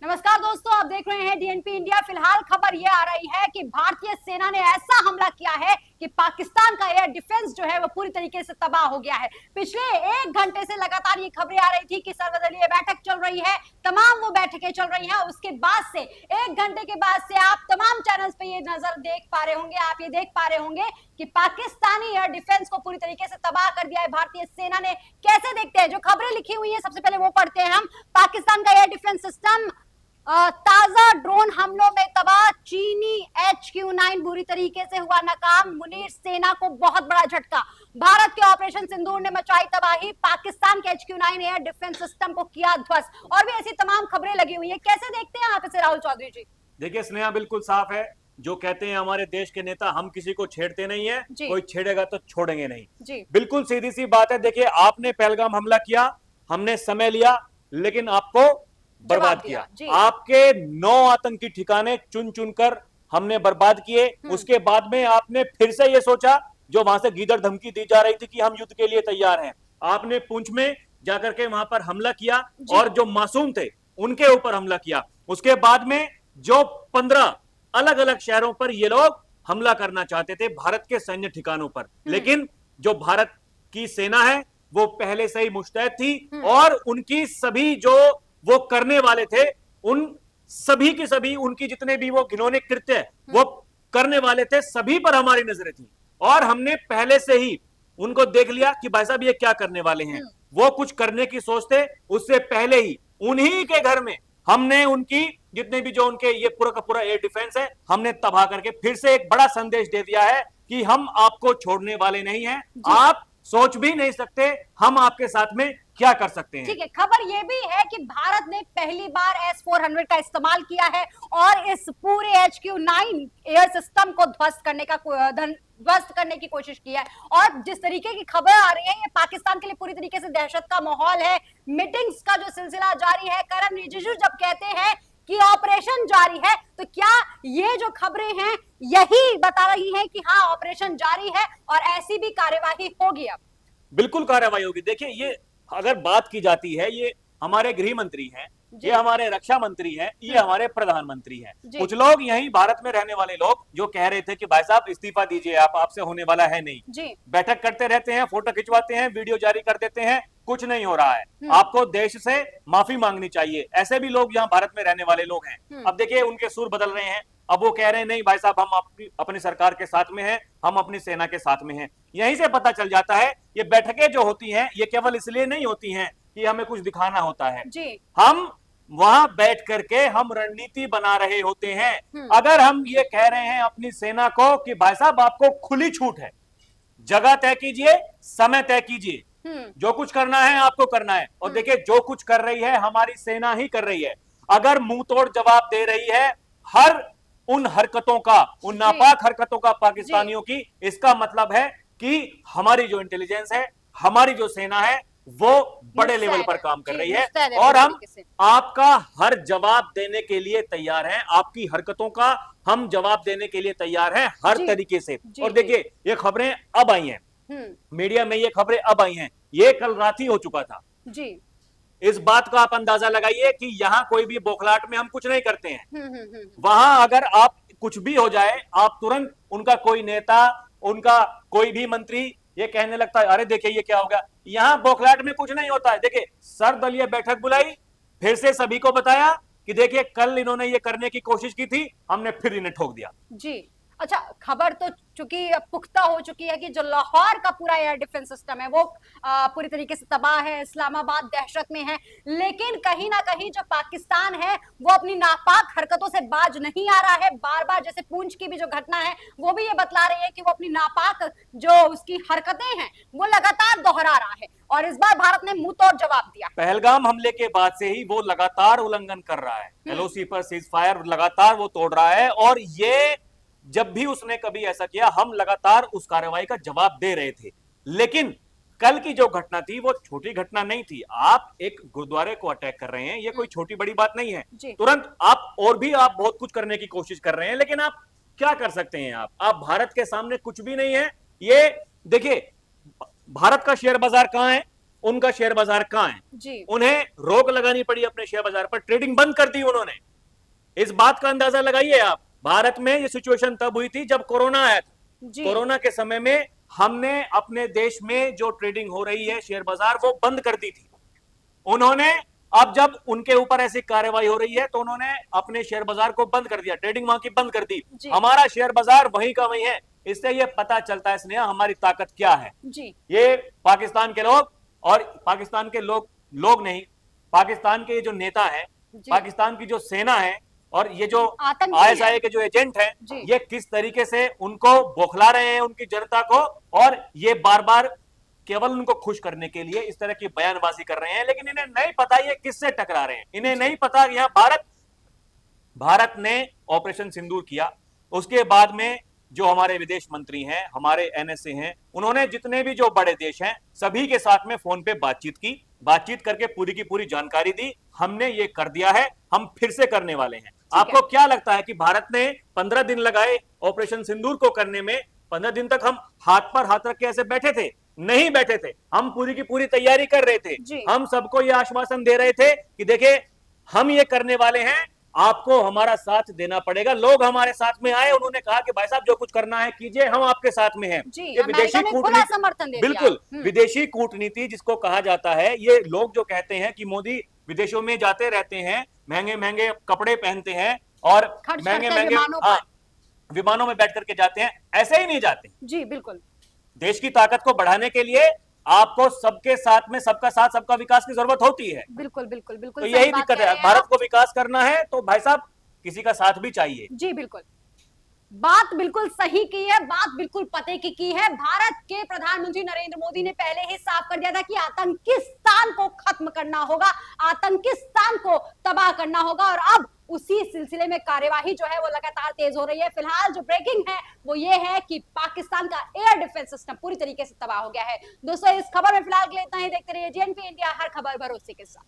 नमस्कार दोस्तों, आप देख रहे हैं डीएनपी इंडिया। फिलहाल खबर ये आ रही है कि भारतीय सेना ने ऐसा हमला किया है कि पाकिस्तान का एयर डिफेंस जो है वो पूरी तरीके से तबाह हो गया है। पिछले 1 घंटे से लगातार ये खबरें आ रही थी कि सर्वदलीय बैठक चल रही है, तमाम वो बैठकें चल रही हैं। उसके बाद से 1 घंटे के बाद से आप तमाम चैनल्स पे ये नजर देख पा रहे होंगे, आप ये देख पा रहे होंगे कि पाकिस्तानी एयर डिफेंस को पूरी तरीके से तबाह कर दिया है भारतीय सेना ने। कैसे देखते हैं, जो खबरें लिखी हुई है सबसे पहले वो पढ़ते हैं हम। पाकिस्तान का एयर डिफेंस सिस्टम ताजा ड्रोन हमलों में तबाह, चीनी HQ-9 बुरी तरीके से हुआ नाकाम, मुनीर सेना को बहुत बड़ा झटका। भारत के ऑपरेशन सिंदूर ने मचाई तबाही, पाकिस्तान के HQ-9 एयर डिफेंस सिस्टम को किया ध्वस्त। और भी ऐसी तमाम खबरें लगी हुई है। कैसे देखते हैं आप इसे राहुल चौधरी जी? देखिए स्नेहा, बिल्कुल साफ है। जो कहते हैं हमारे देश के नेता, हम किसी को छेड़ते नहीं है, कोई छेड़ेगा तो छोड़ेंगे नहीं जी। बिल्कुल सीधी सी बात है। देखिए, आपने पहलगाम हमला किया, हमने समय लिया, लेकिन आपको बर्बाद किया। आपके 9 आतंकी ठिकाने चुन चुनकर हमने बर्बाद किए। उसके बाद में आपने फिर से ये सोचा, जो वहां से गीदड़ धमकी दी जा रही थी कि हम युद्ध के लिए तैयार हैं, आपने पुंछ में जाकर के वहां पर हमला किया और जो मासूम थे उनके ऊपर हमला किया। उसके बाद में जो 15 अलग अलग शहरों पर ये लोग हमला करना चाहते थे, भारत के सैन्य ठिकानों पर, लेकिन जो भारत की सेना है वो पहले से ही मुस्तैद थी और उनकी सभी जो वो करने वाले थे, उन सभी की सभी, उनकी जितने भी वो घिनौने कृत्य वो करने वाले थे, सभी पर हमारी नजरें थी और हमने पहले से ही उनको देख लिया कि भाई साहब ये क्या करने वाले हैं। वो कुछ करने की सोचते, उससे पहले ही उन्हीं के घर में हमने उनकी जितने भी जो उनके ये पूरा का पूरा एयर डिफेंस है, हमने तबाह करके फिर से एक बड़ा संदेश दे दिया है कि हम आपको छोड़ने वाले नहीं हैं। आप सोच भी नहीं सकते हम आपके साथ में क्या कर सकते हैं। ठीक है, खबर यह भी है कि भारत ने पहली बार S-400 का इस्तेमाल किया है और इस पूरे HQ-9 एयर सिस्टम को ध्वस्त करने की कोशिश की है। और जिस तरीके की खबर आ रही है, ये पाकिस्तान के लिए पूरी तरीके से दहशत का माहौल है। मीटिंग्स का जो सिलसिला जारी है, किरण रिजिजू जब कहते हैं कि ऑपरेशन जारी है, तो क्या ये जो खबरें हैं यही बता रही हैं कि हाँ, ऑपरेशन जारी है और ऐसी भी कार्यवाही होगी? अब बिल्कुल कार्यवाही होगी। देखिए, ये अगर बात की जाती है, ये हमारे गृह मंत्री हैं, ये हमारे रक्षा मंत्री हैं, ये हमारे प्रधानमंत्री हैं। कुछ लोग यहीं भारत में रहने वाले लोग जो कह रहे थे कि भाई साहब इस्तीफा दीजिए, आपसे होने वाला है नहीं। बैठक करते रहते हैं, फोटो खिंचवाते हैं, वीडियो जारी कर देते हैं, कुछ नहीं हो रहा है। आपको देश से माफी मांगनी चाहिए। ऐसे भी लोग यहाँ भारत में रहने वाले लोग हैं। अब देखिए, उनके सुर बदल रहे हैं। अब वो कह रहे हैं नहीं भाई साहब, हम अपनी सरकार के साथ में हैं, हम अपनी सेना के साथ में हैं। यहीं से पता चल जाता है ये बैठकें जो होती हैं, ये केवल इसलिए नहीं होती हैं कि हमें कुछ दिखाना होता है। हम वहां बैठ करके हम रणनीति बना रहे होते हैं। अगर हम ये कह रहे हैं अपनी सेना को कि भाई साहब आपको खुली छूट है, जगह तय कीजिए, समय तय कीजिए, जो कुछ करना है आपको करना है। और देखिए, जो कुछ कर रही है हमारी सेना ही कर रही है। अगर मुंह तोड़ जवाब दे रही है हर उन हरकतों का, उन नापाक हरकतों का पाकिस्तानियों की, इसका मतलब है कि हमारी जो इंटेलिजेंस है, हमारी जो सेना है, वो बड़े लेवल पर काम कर रही है और हम आपका हर जवाब देने के लिए तैयार हैं। आपकी हरकतों का हम जवाब देने के लिए तैयार हैं हर तरीके से। और देखिए, ये खबरें अब आई हैं मीडिया में, ये खबरें अब आई हैं, ये कल रात ही हो चुका था जी। इस बात का आप अंदाजा लगाइए कि यहां कोई भी बौखलाहट में हम कुछ नहीं करते हैं। वहां अगर आप कुछ भी हो जाए, आप तुरंत उनका कोई नेता, उनका कोई भी मंत्री ये कहने लगता है अरे देखिए ये क्या हो गया। यहां बौखलाहट में कुछ नहीं होता है। देखिए, सर्वदलीय बैठक बुलाई, फिर से सभी को बताया कि देखिए कल इन्होंने ये करने की कोशिश की थी, हमने फिर इन्हें ठोक दिया जी। अच्छा, खबर तो चूंकि पुख्ता हो चुकी है कि जो लाहौर का पूरा एयर डिफेंस सिस्टम है वो पूरी तरीके से तबाह है, इस्लामाबाद दहशत में है। लेकिन कहीं ना कहीं जो पाकिस्तान है वो अपनी नापाक हरकतों से बाज नहीं आ रहा है। बार बार जैसे पुंछ की भी जो घटना है वो भी ये बतला रही है कि वो अपनी नापाक जो उसकी हरकतें हैं वो लगातार दोहरा रहा है। और इस बार भारत ने मुंह तोड़ जवाब दिया। पहलगाम हमले के बाद से ही वो लगातार उल्लंघन कर रहा है, LOC पर सीज फायर लगातार वो तोड़ रहा है। और ये जब भी उसने कभी ऐसा किया, हम लगातार उस कार्रवाई का जवाब दे रहे थे। लेकिन कल की जो घटना थी वो छोटी घटना नहीं थी। आप एक गुरुद्वारे को अटैक कर रहे हैं, ये कोई छोटी बड़ी बात नहीं है। तुरंत आप और भी आप बहुत कुछ करने की कोशिश कर रहे हैं, लेकिन आप क्या कर सकते हैं? आप भारत के सामने कुछ भी नहीं है। ये देखिए, भारत का शेयर बाजार कहां है? उनका शेयर बाजार कहां है? जी उन्हें रोक लगानी पड़ी अपने शेयर बाजार पर, ट्रेडिंग बंद कर दी उन्होंने। इस बात का अंदाजा लगाइए आप, भारत में ये सिचुएशन तब हुई थी जब कोरोना आया था। जी कोरोना के समय में हमने अपने देश में जो ट्रेडिंग हो रही है शेयर बाजार, वो बंद कर दी थी उन्होंने। अब जब उनके ऊपर ऐसी कार्रवाई हो रही है तो उन्होंने अपने शेयर बाजार को बंद कर दिया, ट्रेडिंग वहां की बंद कर दी। हमारा शेयर बाजार वहीं का वहीं है। इससे ये पता चलता है स्नेहा हमारी ताकत क्या है। जी ये पाकिस्तान के लोग, और पाकिस्तान के लोग नहीं, पाकिस्तान के जो नेता हैं, पाकिस्तान की जो सेना है, और ये जो आईएसआई के जो एजेंट हैं, ये किस तरीके से उनको बौखला रहे हैं, उनकी जनता को, और ये बार बार केवल उनको खुश करने के लिए इस तरह की बयानबाजी कर रहे हैं। लेकिन इन्हें नहीं पता ये किससे टकरा रहे हैं, इन्हें नहीं पता। यहां भारत ने ऑपरेशन सिंदूर किया, उसके बाद में जो हमारे विदेश मंत्री हैं, हमारे एनएसए हैं, उन्होंने जितने भी जो बड़े देश हैं सभी के साथ में फोन पे बातचीत की, बातचीत करके पूरी की पूरी जानकारी दी, हमने ये कर दिया है, हम फिर से करने वाले हैं। आपको क्या लगता है कि भारत ने 15 दिन लगाए ऑपरेशन सिंदूर को करने में? 15 दिन तक हम हाथ पर हाथ रख के ऐसे बैठे थे? नहीं बैठे थे, हम पूरी की पूरी तैयारी कर रहे थे। हम सबको ये आश्वासन दे रहे थे कि देखिए हम ये करने वाले हैं, आपको हमारा साथ देना पड़ेगा। लोग हमारे साथ में आए, उन्होंने कहा कि भाई साहब जो कुछ करना है कीजिए, हम आपके साथ में हैं। ये विदेशी कूटनीति, बिल्कुल विदेशी कूटनीति जिसको कहा जाता है। ये लोग जो कहते हैं कि मोदी विदेशों में जाते रहते हैं, महंगे महंगे कपड़े पहनते हैं और महंगे महंगे विमानों में बैठ करके जाते हैं, ऐसे ही नहीं जाते जी। बिल्कुल, देश की ताकत को बढ़ाने के लिए आपको सबके साथ में सबका साथ सबका विकास की जरूरत होती है। बिल्कुल बिल्कुल बिल्कुल, तो यही दिक्कत है, भारत को विकास करना है तो भाई साहब किसी का साथ भी चाहिए। जी बिल्कुल, बात बिल्कुल सही की है, बात बिल्कुल पते की है। भारत के प्रधानमंत्री नरेंद्र मोदी ने पहले ही साफ कर दिया था कि आतंकिस्तान को खत्म करना होगा, आतंकिस्तान को तबाह करना होगा, और अब उसी सिलसिले में कार्यवाही जो है वो लगातार तेज हो रही है। फिलहाल जो ब्रेकिंग है वो ये है कि पाकिस्तान का एयर डिफेंस सिस्टम पूरी तरीके से तबाह हो गया है। दोस्तों इस खबर में फिलहाल के लिए इतना ही। देखते रहिए जेएनपी इंडिया, हर खबर भरोसे के साथ।